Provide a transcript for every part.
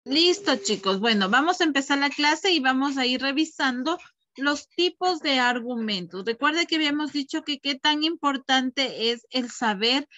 Listo, chicos. Bueno, vamos a empezar la clase y vamos a ir revisando los tipos de argumentos. Recuerde que habíamos dicho que qué tan importante es el saber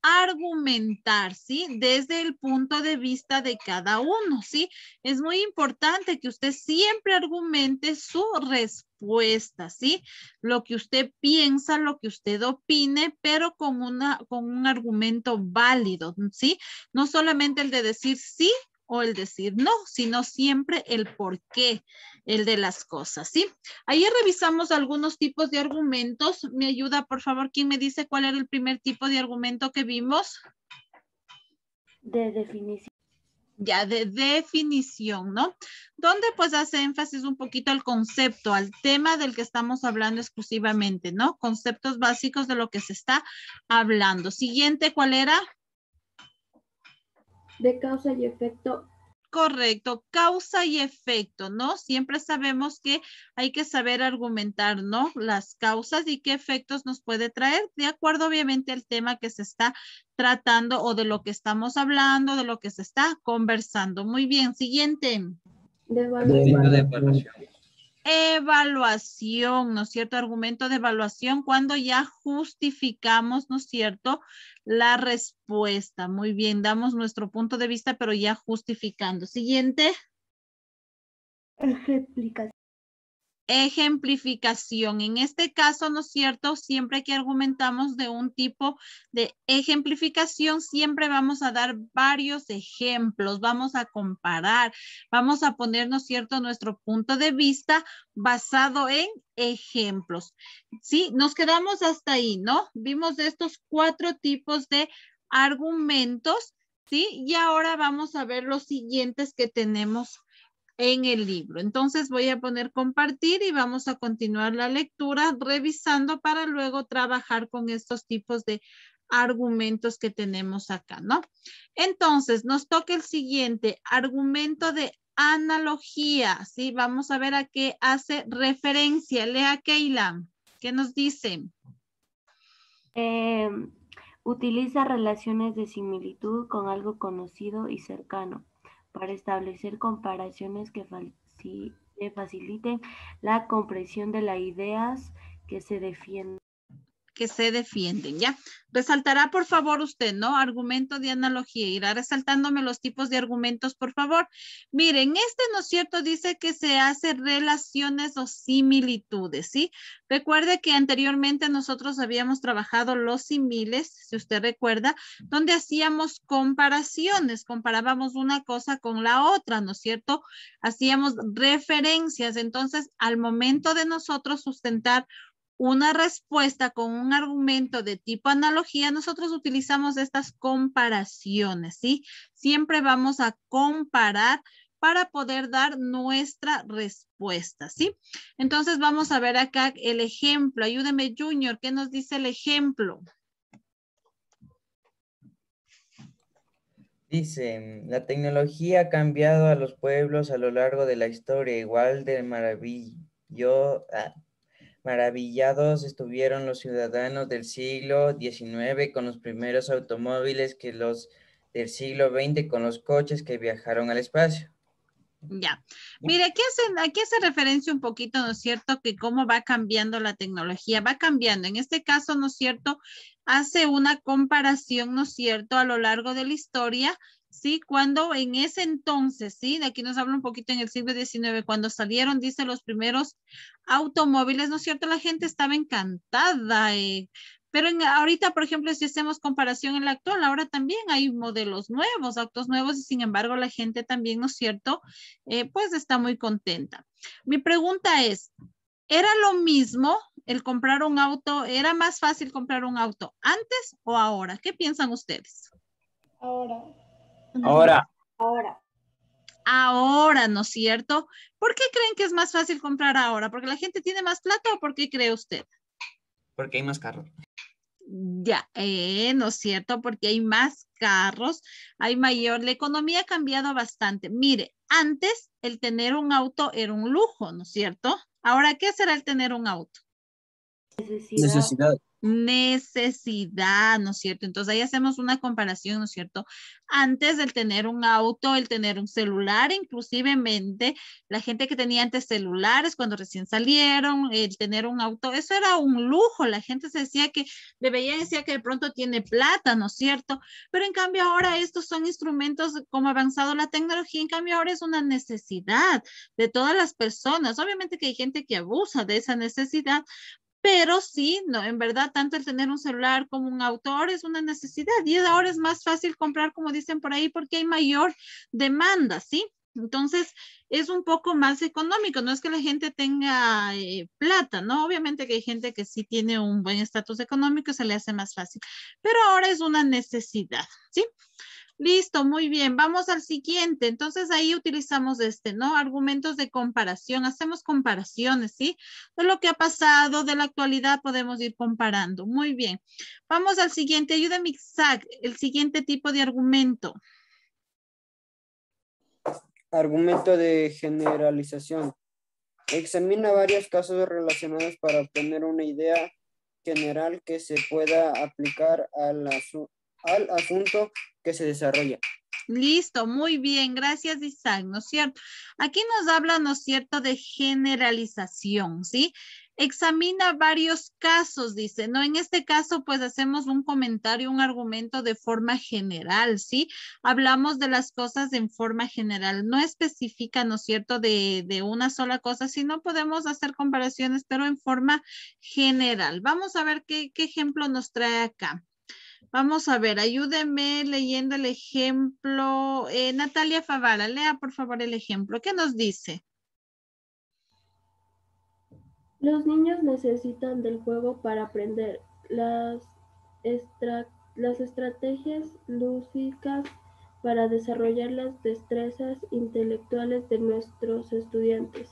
argumentar, ¿sí? Desde el punto de vista de cada uno, ¿sí? Es muy importante que usted siempre argumente su respuesta, ¿sí? Lo que usted piensa, lo que usted opine, pero con un argumento válido, ¿sí? No solamente el de decir sí o el decir no, sino siempre el por qué, el de las cosas, ¿sí? Ayer revisamos algunos tipos de argumentos. ¿Me ayuda, por favor? ¿Quién me dice cuál era el primer tipo de argumento que vimos? De definición. Ya, de definición, ¿no? Donde pues hace énfasis un poquito al concepto, al tema del que estamos hablando exclusivamente, ¿no? Conceptos básicos de lo que se está hablando. Siguiente, ¿cuál era? De causa y efecto. Correcto, causa y efecto, ¿no? Siempre sabemos que hay que saber argumentar, ¿no? Las causas y qué efectos nos puede traer, de acuerdo obviamente al tema que se está tratando o de lo que estamos hablando, de lo que se está conversando. Muy bien, siguiente. De evaluación. Evaluación, ¿no es cierto? Argumento de evaluación cuando ya justificamos, ¿no es cierto? La respuesta. Muy bien, damos nuestro punto de vista, pero ya justificando. Siguiente. Ejemplificación. Ejemplificación. En este caso, ¿no es cierto? Siempre que argumentamos de un tipo de ejemplificación, siempre vamos a dar varios ejemplos, vamos a comparar, vamos a poner, ¿no es cierto?, nuestro punto de vista basado en ejemplos. Sí, nos quedamos hasta ahí, ¿no? Vimos estos 4 tipos de argumentos, ¿sí? Y ahora vamos a ver los siguientes que tenemos en el libro. Entonces voy a poner compartir y vamos a continuar la lectura revisando para luego trabajar con estos tipos de argumentos que tenemos acá, ¿no? Entonces nos toca el siguiente argumento de analogía, ¿sí? Vamos a ver a qué hace referencia. Lea, Keila, ¿qué nos dice? Utiliza relaciones de similitud con algo conocido y cercano para establecer comparaciones que faciliten la comprensión de las ideas que se defienden. Que se defienden, ¿ya? Resaltará, por favor, usted, ¿no? Argumento de analogía. Irá resaltándome los tipos de argumentos, por favor. Miren, ¿no es cierto? Dice que se hace relaciones o similitudes, ¿sí? Recuerde que anteriormente nosotros habíamos trabajado los similes, si usted recuerda, donde hacíamos comparaciones, comparábamos una cosa con la otra, ¿no es cierto? Hacíamos referencias. Entonces, al momento de nosotros sustentar una respuesta con un argumento de tipo analogía, nosotros utilizamos estas comparaciones, ¿sí? Siempre vamos a comparar para poder dar nuestra respuesta, ¿sí? Entonces vamos a ver acá el ejemplo. Ayúdeme, Junior, ¿qué nos dice el ejemplo? Dice, la tecnología ha cambiado a los pueblos a lo largo de la historia, igual de maravillados estuvieron los ciudadanos del siglo XIX con los primeros automóviles que los del siglo XX con los coches que viajaron al espacio. Ya. Mire, aquí hace referencia un poquito, ¿no es cierto? Que cómo va cambiando la tecnología, va cambiando. En este caso, ¿no es cierto? Hace una comparación, ¿no es cierto? A lo largo de la historia, ¿sí? Cuando en ese entonces, ¿sí? De aquí nos habla un poquito en el siglo XIX, cuando salieron, dice, los primeros automóviles, ¿no es cierto? La gente estaba encantada, pero ahorita, por ejemplo, si hacemos comparación en la actual, ahora también hay modelos nuevos, autos nuevos, y sin embargo la gente también, ¿no es cierto? Pues está muy contenta. Mi pregunta es, ¿era lo mismo el comprar un auto? ¿Era más fácil comprar un auto antes o ahora? ¿Qué piensan ustedes? Ahora. Ahora, ¿no es cierto? ¿Por qué creen que es más fácil comprar ahora? ¿Porque la gente tiene más plata o por qué cree usted? Porque hay más carros. Ya, ¿no es cierto? Porque hay más carros, hay mayor, la economía ha cambiado bastante. Mire, antes el tener un auto era un lujo, ¿no es cierto? Ahora, ¿qué será el tener un auto? Necesidad. necesidad, ¿no es cierto? Entonces ahí hacemos una comparación, ¿no es cierto? Antes del tener un auto, el tener un celular, inclusivemente la gente que tenía antes celulares cuando recién salieron, el tener un auto, eso era un lujo. La gente se decía que, le veía y decía que de pronto tiene plata, ¿no es cierto? Pero en cambio ahora estos son instrumentos, como ha avanzado la tecnología, en cambio ahora es una necesidad de todas las personas. Obviamente que hay gente que abusa de esa necesidad, pero sí, no, en verdad, tanto el tener un celular como un auto ahora es una necesidad y ahora es más fácil comprar, como dicen por ahí, porque hay mayor demanda, ¿sí? Entonces, es un poco más económico, no es que la gente tenga plata, ¿no? Obviamente que hay gente que sí tiene un buen estatus económico y se le hace más fácil, pero ahora es una necesidad, ¿sí? Listo, muy bien. Vamos al siguiente. Entonces ahí utilizamos ¿no? Argumentos de comparación. Hacemos comparaciones, ¿sí? De lo que ha pasado, de la actualidad podemos ir comparando. Muy bien. Vamos al siguiente. Ayúdame, Isaac, el siguiente tipo de argumento. Argumento de generalización. Examina varios casos relacionados para obtener una idea general que se pueda aplicar al asunto que se desarrolla. Listo, muy bien, gracias Isaac, ¿no es cierto? Aquí nos habla, ¿no es cierto?, de generalización, ¿sí? Examina varios casos, dice, ¿no? En este caso, pues hacemos un comentario, un argumento de forma general, ¿sí? Hablamos de las cosas en forma general, no específica, ¿no es cierto?, de una sola cosa, sino podemos hacer comparaciones, pero en forma general. Vamos a ver qué ejemplo nos trae acá. Vamos a ver, ayúdeme leyendo el ejemplo. Natalia Favara, lea por favor el ejemplo. ¿Qué nos dice? Los niños necesitan del juego para aprender. Las estrategias lúdicas para desarrollar las destrezas intelectuales de nuestros estudiantes,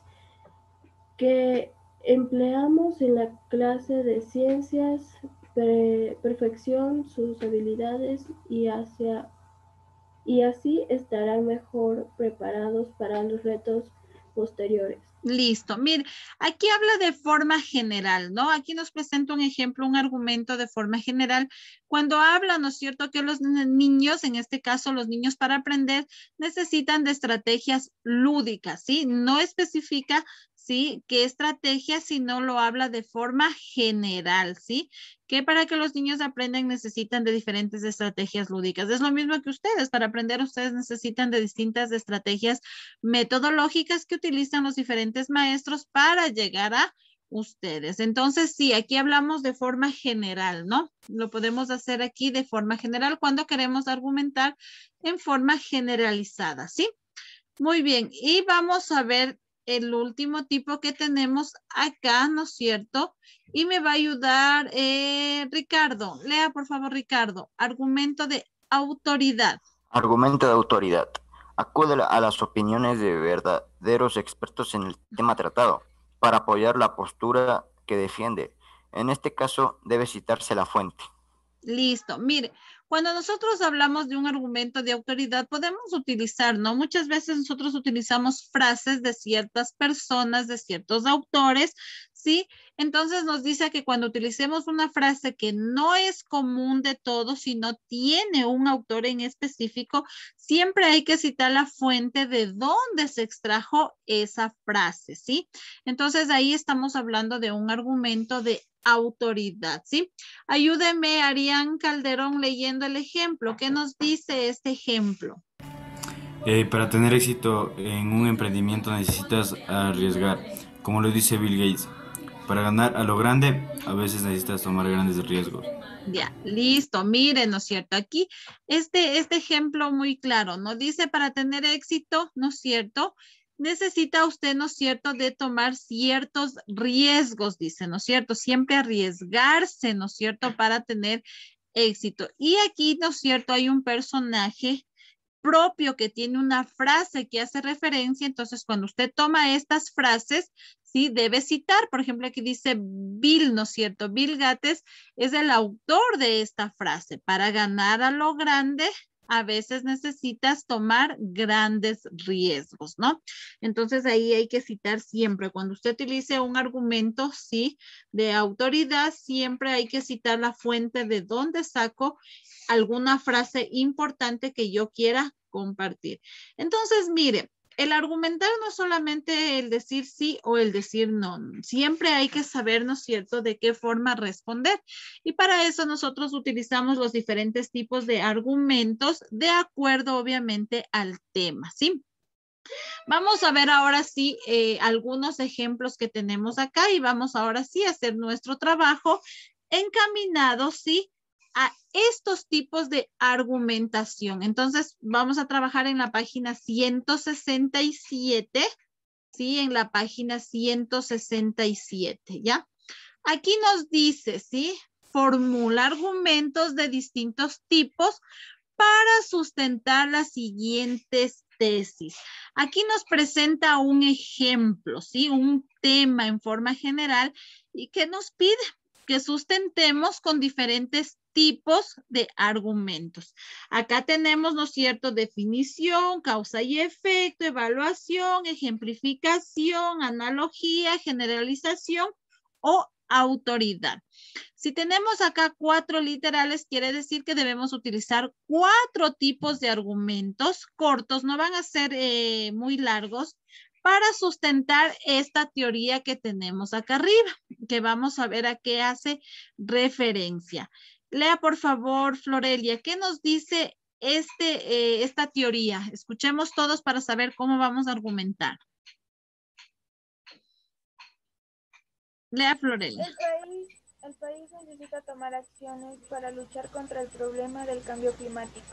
que empleamos en la clase de ciencias, perfección sus habilidades y así estarán mejor preparados para los retos posteriores. Listo. Mire, aquí habla de forma general, ¿no? Aquí nos presenta un ejemplo, un argumento de forma general. Cuando habla, ¿no es cierto?, que los niños, en este caso los niños para aprender, necesitan de estrategias lúdicas, ¿sí? No especifica, ¿sí?, qué estrategia, sino lo habla de forma general, ¿sí? Que para que los niños aprendan necesitan de diferentes estrategias lúdicas. Es lo mismo que ustedes. Para aprender ustedes necesitan de distintas estrategias metodológicas que utilizan los diferentes maestros para llegar a ustedes. Entonces, sí, aquí hablamos de forma general, ¿no? Lo podemos hacer aquí de forma general cuando queremos argumentar en forma generalizada, ¿sí? Muy bien, y vamos a ver el último tipo que tenemos acá, ¿no es cierto? Y me va a ayudar Ricardo. Lea, por favor, Ricardo. Argumento de autoridad. Argumento de autoridad. Acude a las opiniones de verdaderos expertos en el tema tratado para apoyar la postura que defiende. En este caso, debe citarse la fuente. Listo. Mire, cuando nosotros hablamos de un argumento de autoridad, podemos utilizar, ¿no? Muchas veces nosotros utilizamos frases de ciertas personas, de ciertos autores, ¿sí? Entonces nos dice que cuando utilicemos una frase que no es común de todos, sino tiene un autor en específico, siempre hay que citar la fuente de dónde se extrajo esa frase, ¿sí? Entonces ahí estamos hablando de un argumento de autoridad, ¿sí? Ayúdeme, Arián Calderón, leyendo el ejemplo. ¿Qué nos dice este ejemplo? Para tener éxito en un emprendimiento necesitas arriesgar, como lo dice Bill Gates. Para ganar a lo grande, a veces necesitas tomar grandes riesgos. Ya, listo. Miren, ¿no es cierto? Aquí este ejemplo muy claro, ¿no? Dice para tener éxito, ¿no es cierto?, necesita usted, ¿no es cierto?, de tomar ciertos riesgos, dice, ¿no es cierto? Siempre arriesgarse, ¿no es cierto?, para tener éxito. Y aquí, ¿no es cierto?, hay un personaje propio que tiene una frase que hace referencia. Entonces, cuando usted toma estas frases, sí, debe citar. Por ejemplo, aquí dice Bill, ¿no es cierto? Bill Gates es el autor de esta frase. Para ganar a lo grande, a veces necesitas tomar grandes riesgos, ¿no? Entonces ahí hay que citar siempre, cuando usted utilice un argumento, sí, de autoridad, siempre hay que citar la fuente de dónde saco alguna frase importante que yo quiera compartir. Entonces, mire, el argumentar no es solamente el decir sí o el decir no. Siempre hay que saber, ¿no es cierto?, de qué forma responder. Y para eso nosotros utilizamos los diferentes tipos de argumentos de acuerdo, obviamente, al tema, ¿sí? Vamos a ver ahora sí algunos ejemplos que tenemos acá y vamos ahora sí a hacer nuestro trabajo encaminado, ¿sí?, a estos tipos de argumentación. Entonces, vamos a trabajar en la página 167, ¿sí? En la página 167, ¿ya? Aquí nos dice, ¿sí? Formula argumentos de distintos tipos para sustentar las siguientes tesis. Aquí nos presenta un ejemplo, ¿sí? Un tema en forma general y que nos pide que sustentemos con diferentes tipos de argumentos. Acá tenemos, ¿no es cierto?, definición, causa y efecto, evaluación, ejemplificación, analogía, generalización o autoridad. Si tenemos acá 4 literales, quiere decir que debemos utilizar 4 tipos de argumentos cortos, no van a ser muy largos, para sustentar esta teoría que tenemos acá arriba, que vamos a ver a qué hace referencia. Lea, por favor, Florelia, ¿qué nos dice esta teoría? Escuchemos todos para saber cómo vamos a argumentar. Lea, Florelia. El país necesita tomar acciones para luchar contra el problema del cambio climático.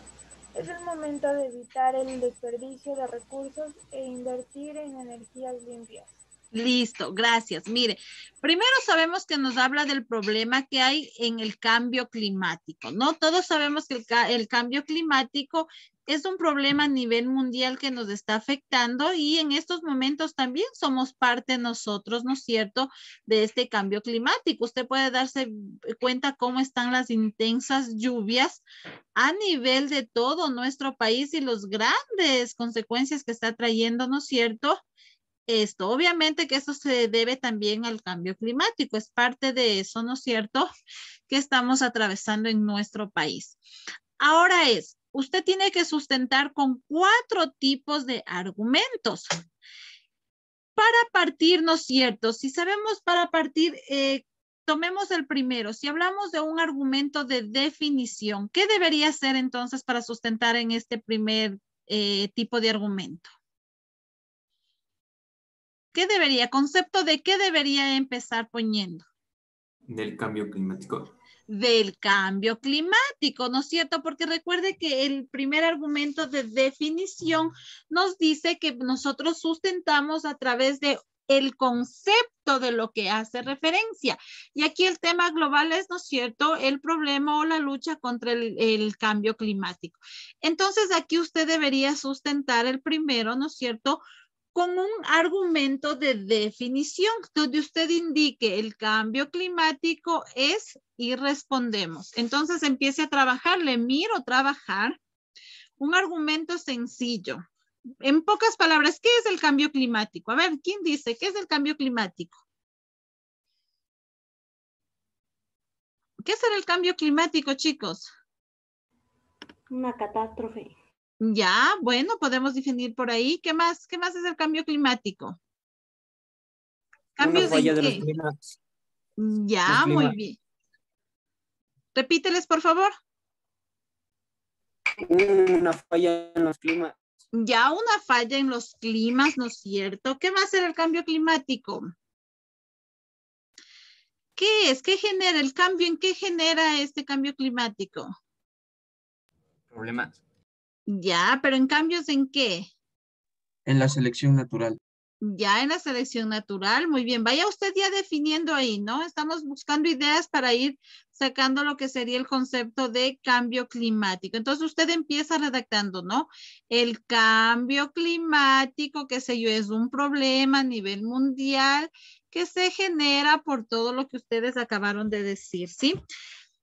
Es el momento de evitar el desperdicio de recursos e invertir en energías limpias. Listo, gracias. Mire, primero sabemos que nos habla del problema que hay en el cambio climático, ¿no? Todos sabemos que el cambio climático es un problema a nivel mundial que nos está afectando y en estos momentos también somos parte nosotros, ¿no es cierto?, de este cambio climático. Usted puede darse cuenta cómo están las intensas lluvias a nivel de todo nuestro país y las grandes consecuencias que está trayendo, ¿no es cierto?, esto. Obviamente que eso se debe también al cambio climático, es parte de eso, ¿no es cierto?, que estamos atravesando en nuestro país. Ahora usted tiene que sustentar con 4 tipos de argumentos. Para partir, ¿no es cierto? Si sabemos para partir, tomemos el primero. Si hablamos de un argumento de definición, ¿qué debería ser entonces para sustentar en este primer tipo de argumento? ¿Qué debería? ¿Concepto de qué debería empezar poniendo? Del cambio climático. Del cambio climático, ¿no es cierto? Porque recuerde que el primer argumento de definición nos dice que nosotros sustentamos a través de el concepto de lo que hace referencia. Y aquí el tema global es, ¿no es cierto?, el problema o la lucha contra el cambio climático. Entonces aquí usted debería sustentar el primero, ¿no es cierto?, con un argumento de definición, donde usted indique el cambio climático es y respondemos. Entonces empiece a trabajar, le miro trabajar un argumento sencillo. En pocas palabras, ¿qué es el cambio climático? A ver, ¿quién dice qué es el cambio climático? ¿Qué será el cambio climático, chicos? Una catástrofe. Ya, bueno, podemos definir por ahí. ¿Qué más? ¿Qué más es el cambio climático? ¿Cambios Una falla en de los qué? climas. Ya, muy bien. Repíteles, por favor. Una falla en los climas. Ya, una falla en los climas, ¿no es cierto? ¿Qué va a ser el cambio climático? ¿Qué es? ¿Qué genera el cambio? ¿En qué genera este cambio climático? Problemas. Ya, pero en cambios ¿en qué? En la selección natural. Ya en la selección natural, muy bien. Vaya usted ya definiendo ahí, ¿no? Estamos buscando ideas para ir sacando lo que sería el concepto de cambio climático. Entonces usted empieza redactando, ¿no? El cambio climático, qué sé yo, es un problema a nivel mundial que se genera por todo lo que ustedes acabaron de decir, ¿sí?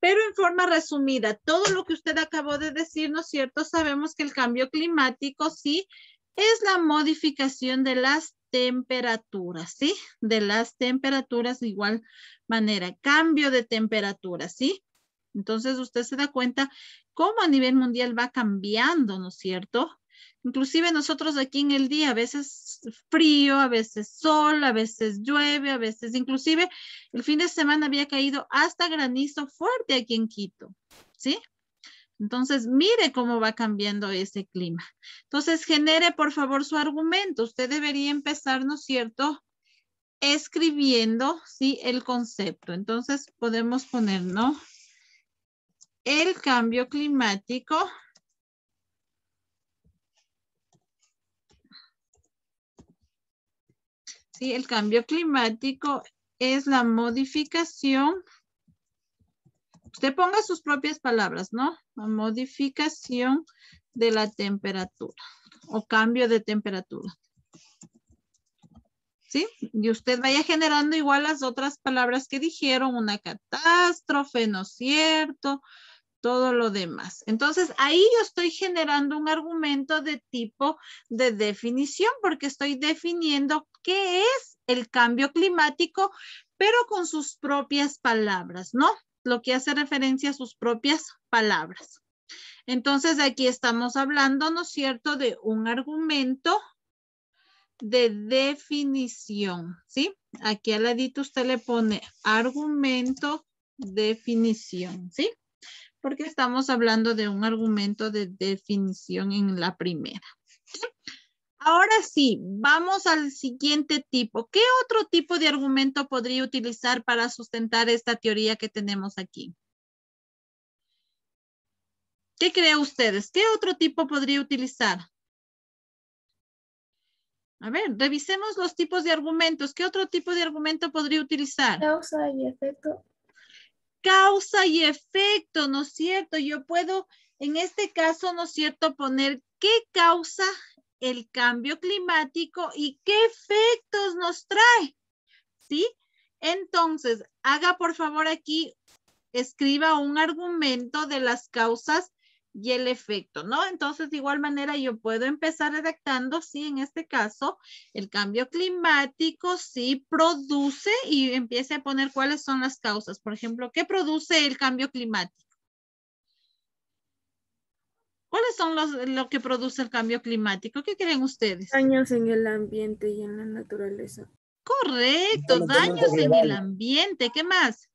Pero en forma resumida, todo lo que usted acabó de decir, ¿no es cierto? Sabemos que el cambio climático, sí, es la modificación de las temperaturas, ¿sí? De las temperaturas de igual manera, cambio de temperatura, ¿sí? Entonces usted se da cuenta cómo a nivel mundial va cambiando, ¿no es cierto? Inclusive nosotros aquí en el día, a veces frío, a veces sol, a veces llueve, a veces inclusive el fin de semana había caído hasta granizo fuerte aquí en Quito, ¿sí? Entonces, mire cómo va cambiando ese clima. Entonces, genere por favor su argumento. Usted debería empezar, ¿no es cierto?, escribiendo, ¿sí?, el concepto. Entonces, podemos poner, ¿no?, el cambio climático ¿sí? El cambio climático es la modificación. Usted ponga sus propias palabras, ¿no? La modificación de la temperatura o cambio de temperatura. ¿Sí? Y usted vaya generando igual las otras palabras que dijeron, una catástrofe, ¿no es cierto? Todo lo demás. Entonces, ahí yo estoy generando un argumento de tipo de definición porque estoy definiendo qué es el cambio climático, pero con sus propias palabras, ¿no? Lo que hace referencia a sus propias palabras. Entonces, aquí estamos hablando, ¿no es cierto?, de un argumento de definición, ¿sí? Aquí al ladito usted le pone argumento, definición, ¿sí? Porque estamos hablando de un argumento de definición en la primera. ¿Sí? Ahora sí, vamos al siguiente tipo. ¿Qué otro tipo de argumento podría utilizar para sustentar esta teoría que tenemos aquí? ¿Qué creen ustedes? ¿Qué otro tipo podría utilizar? A ver, revisemos los tipos de argumentos. ¿Qué otro tipo de argumento podría utilizar? Causa y efecto. Causa y efecto, ¿no es cierto? Yo puedo, en este caso, ¿no es cierto?, poner qué causa el cambio climático y qué efectos nos trae, ¿sí? Entonces, haga por favor aquí, escriba un argumento de las causas y el efecto, ¿no? Entonces, de igual manera, yo puedo empezar redactando, sí, en este caso, el cambio climático sí produce y empiece a poner cuáles son las causas. Por ejemplo, ¿qué produce el cambio climático? ¿Cuáles son lo que produce el cambio climático? ¿Qué creen ustedes? Daños en el ambiente y en la naturaleza. Correcto, daños en el ambiente. ¿Qué más?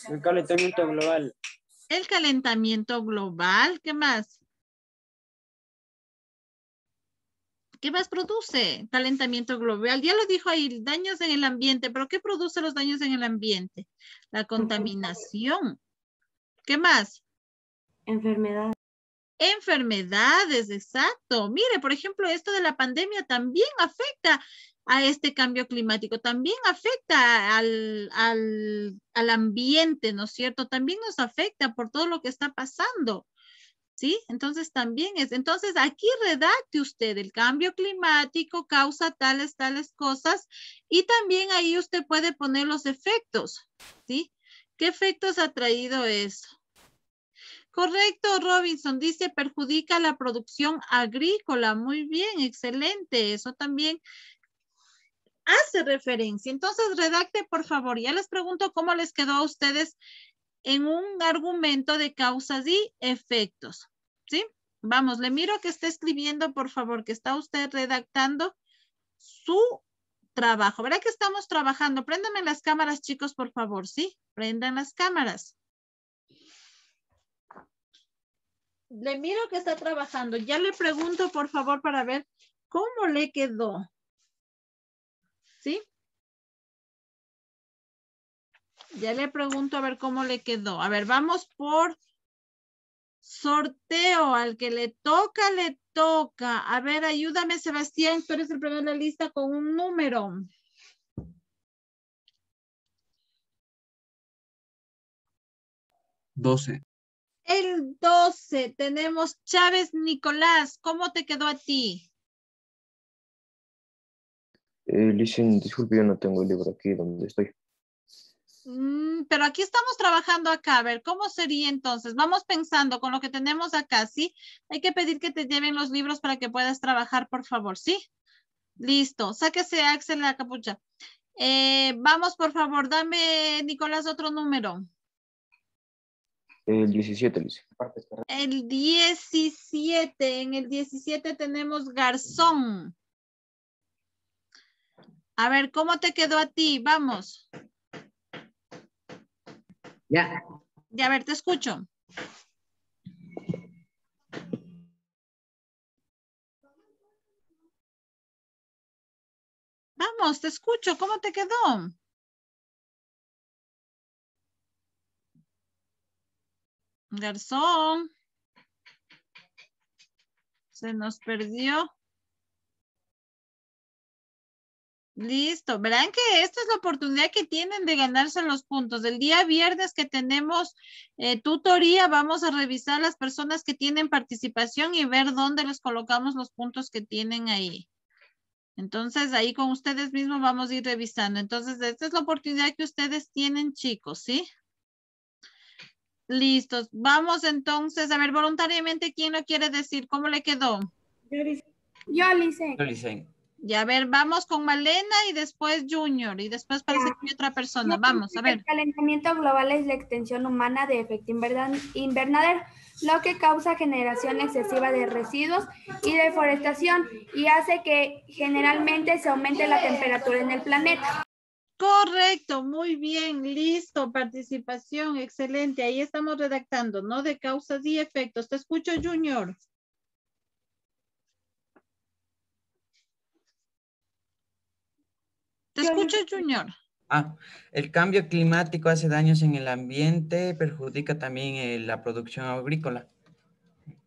El calentamiento global. El calentamiento global. ¿Qué más? ¿Qué más produce? Calentamiento global. Ya lo dijo ahí, daños en el ambiente. ¿Pero qué produce los daños en el ambiente? La contaminación. ¿Qué más? Enfermedades. Enfermedades, exacto. Mire, por ejemplo, esto de la pandemia también afecta a este cambio climático, también afecta al ambiente, ¿no es cierto? También nos afecta por todo lo que está pasando, ¿sí? Entonces también es, entonces aquí redacte usted, el cambio climático causa tales cosas y también ahí usted puede poner los efectos, ¿sí? ¿Qué efectos ha traído eso? Correcto, Robinson, dice perjudica la producción agrícola. Muy bien, excelente. Eso también hace referencia. Entonces, redacte, por favor. Ya les pregunto cómo les quedó a ustedes en un argumento de causas y efectos. ¿Sí? Vamos, le miro que está escribiendo, por favor, que está usted redactando su trabajo. ¿Verdad que estamos trabajando? Préndanme las cámaras, chicos, por favor, ¿sí? Prendan las cámaras. Le miro que está trabajando. Ya le pregunto, por favor, para ver cómo le quedó. ¿Sí? Ya le pregunto a ver cómo le quedó. A ver, vamos por sorteo. Al que le toca, le toca. A ver, ayúdame, Sebastián. Tú eres el primero en la lista con un número. $12. El 12. Tenemos Chávez Nicolás. ¿Cómo te quedó a ti? Listen, disculpe, yo no tengo el libro aquí donde estoy. Pero aquí estamos trabajando acá. A ver, ¿cómo sería entonces? Vamos pensando con lo que tenemos acá, ¿sí? Hay que pedir que te lleven los libros para que puedas trabajar, por favor, ¿sí? Listo. Sáquese Axel la capucha. Vamos, por favor, dame, Nicolás, otro número. El 17, Luis. El 17. En el 17 tenemos garzón. A ver, ¿cómo te quedó a ti? Vamos. Ya. Ya, a ver, te escucho. Vamos, te escucho. ¿Cómo te quedó? Garzón. Se nos perdió. Listo. Verán que esta es la oportunidad que tienen de ganarse los puntos. El día viernes que tenemos tutoría, vamos a revisar las personas que tienen participación y ver dónde les colocamos los puntos que tienen ahí. Entonces, ahí con ustedes mismos vamos a ir revisando. Entonces, esta es la oportunidad que ustedes tienen, chicos, ¿sí? Listos. Vamos entonces, a ver, voluntariamente, ¿quién lo quiere decir? ¿Cómo le quedó? Yo, Licen. Ya, a ver, vamos con Malena y después Junior. Y después parece que hay otra persona. Vamos, a ver. El calentamiento global es la extensión humana de efecto invernadero, lo que causa generación excesiva de residuos y deforestación y hace que generalmente se aumente la temperatura en el planeta. Correcto, muy bien, listo, participación, excelente. Ahí estamos redactando, ¿no? De causas y efectos. Te escucho, Junior. Te escucho, Junior. El cambio climático hace daños en el ambiente, perjudica también la producción agrícola.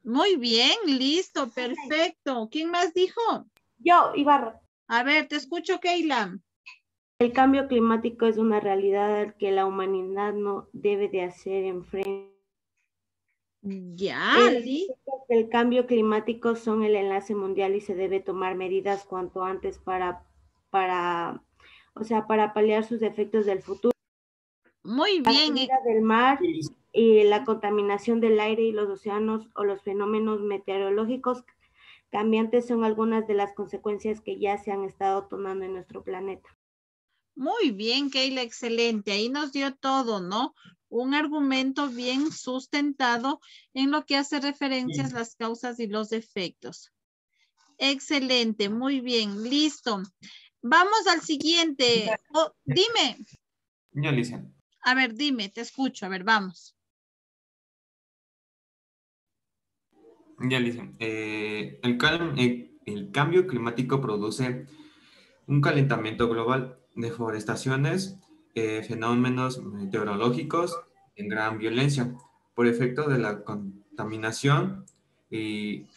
Muy bien, listo, perfecto. ¿Quién más dijo? Yo, Ibarra. A ver, te escucho, Keila. El cambio climático es una realidad al que la humanidad no debe de hacer frente. Ya, el cambio climático son el enlace mundial y se debe tomar medidas cuanto antes para paliar sus efectos del futuro. Muy bien. La subida del mar y la contaminación del aire y los océanos o los fenómenos meteorológicos cambiantes son algunas de las consecuencias que ya se han estado tomando en nuestro planeta. Muy bien, Keila, excelente. Ahí nos dio todo, ¿no? Un argumento bien sustentado en lo que hace referencias las causas y los efectos. Excelente, muy bien, listo. Vamos al siguiente. Dime. Ya, Lisa. A ver, dime, te escucho. A ver, vamos. Ya, Lisa. El cambio climático produce un calentamiento global, deforestaciones, fenómenos meteorológicos en gran violencia por efecto de la contaminación y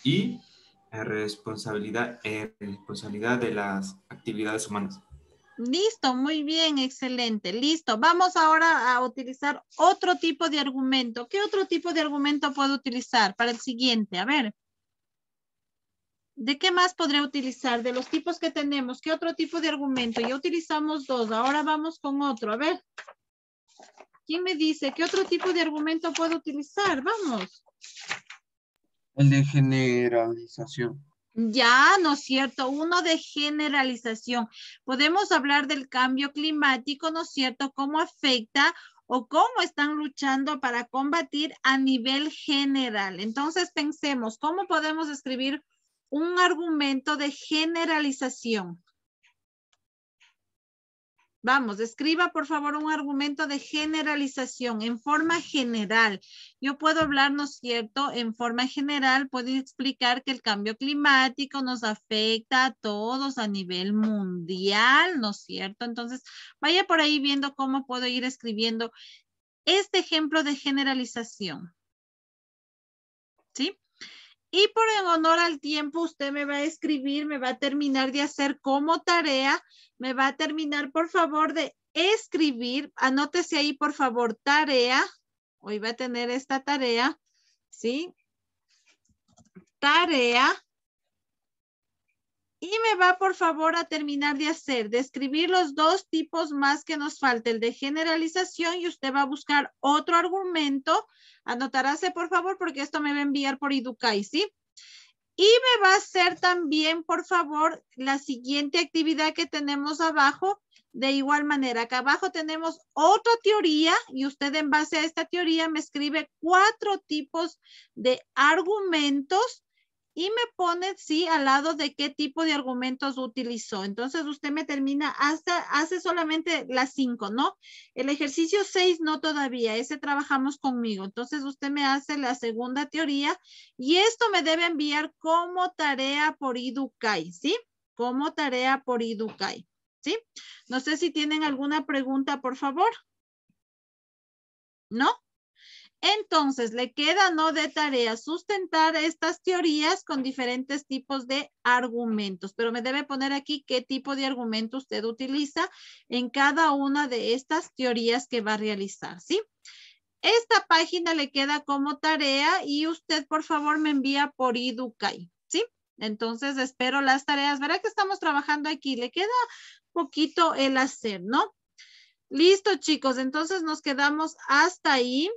responsabilidad de las actividades humanas. Listo, muy bien, excelente. Listo. Vamos ahora a utilizar otro tipo de argumento. ¿Qué otro tipo de argumento puedo utilizar para el siguiente? A ver. ¿De qué más podría utilizar? De los tipos que tenemos, ¿qué otro tipo de argumento? Ya utilizamos dos, ahora vamos con otro. A ver. ¿Quién me dice qué otro tipo de argumento puedo utilizar? Vamos. El de generalización. Ya, ¿no es cierto? Uno de generalización. Podemos hablar del cambio climático, ¿no es cierto? ¿Cómo afecta o cómo están luchando para combatir a nivel general? Entonces pensemos, ¿cómo podemos escribir un argumento de generalización? Vamos, escriba por favor un argumento de generalización en forma general. Yo puedo hablar, ¿no es cierto? En forma general puedo explicar que el cambio climático nos afecta a todos a nivel mundial, ¿no es cierto? Entonces, vaya por ahí viendo cómo puedo ir escribiendo este ejemplo de generalización. ¿Sí? Y por en honor al tiempo, usted me va a escribir, me va a terminar de hacer como tarea, me va a terminar, por favor, de escribir. Anótese ahí, por favor, tarea. Hoy va a tener esta tarea, ¿sí? Tarea. Y me va, por favor, a terminar de hacer? De escribir los dos tipos más que nos falta, el de generalización, y usted va a buscar otro argumento. Anotaráse, por favor, porque esto me va a enviar por Idukai, ¿sí? Y me va a hacer también, por favor, la siguiente actividad que tenemos abajo. De igual manera, acá abajo tenemos otra teoría y usted en base a esta teoría me escribe 4 tipos de argumentos y me pone, sí, al lado de qué tipo de argumentos utilizó. Entonces usted me termina hace solamente las 5, ¿no? El ejercicio 6 no todavía, ese trabajamos conmigo. Entonces usted me hace la segunda teoría y esto me debe enviar como tarea por Idukai, ¿sí? Como tarea por Idukai, ¿sí? No sé si tienen alguna pregunta, por favor. ¿No? Entonces, le queda, ¿no?, de tarea sustentar estas teorías con diferentes tipos de argumentos, pero me debe poner aquí qué tipo de argumento usted utiliza en cada una de estas teorías que va a realizar, ¿sí? Esta página le queda como tarea y usted, por favor, me envía por Idukai, ¿sí? Entonces, espero las tareas. Verá que estamos trabajando aquí. Le queda poquito el hacer, ¿no? Listo, chicos. Entonces, nos quedamos hasta ahí.